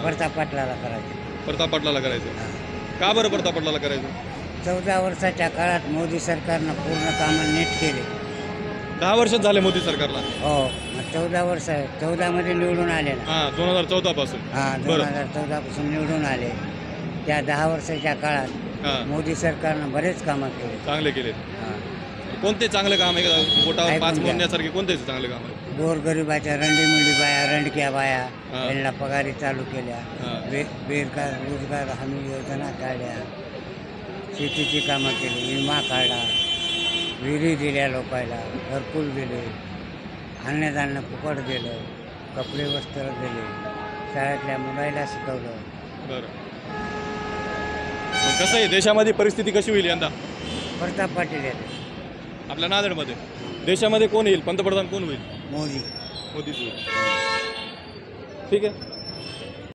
प्रताप पाटलाला करायचं. प्रताप पाटलाला करायचं. हां. का बरं प्रताप पाटलाला करायचं? 14 वर्षाच्या काळात मोदी सरकारनं पूर्ण कामं नीट केले. 10 वर्षात झाले मोदी सरकारला. हो, मग 14 वर्ष 14मध्ये निवडून आले ना. हां, 2014 पासून. हां, बरं. 2014 पासून निवडून आले. त्या 10 वर्षाच्या काळात हां, मोदी सरकारनं बरेच कामं केले. चांगले केले. हां. कोणते चांगले काम आहे का? पोटावर ऐकून 5 घ्या. मोडण्यासारखे कोणते चांगले काम आहे? गोरगरिबाच्या रंडीमुंडी बाया, रंडक्या बाया हां. यांना पगारी चालू केल्या. हां. बेरोजगार रोजगार हमी योजना काढल्या. शेतीची कामं केली, विमा काढला, विहिरी दिल्या लोकायला, घरकुल दिले, अन्नधान्य फुकट दिलं, कपडे वस्त्र दिले, शाळेतल्या मुलाला शिकवलं. बरं. मग कसं आहे देशामध्ये परिस्थिती कशी होईल यंदा प्रताप पाटील येते. आपल्या नांदेडमध्ये? देशामध्ये कोण येईल? पंतप्रधान कोण होईल? मोदी. मोदीच होईल. ठीक आहे.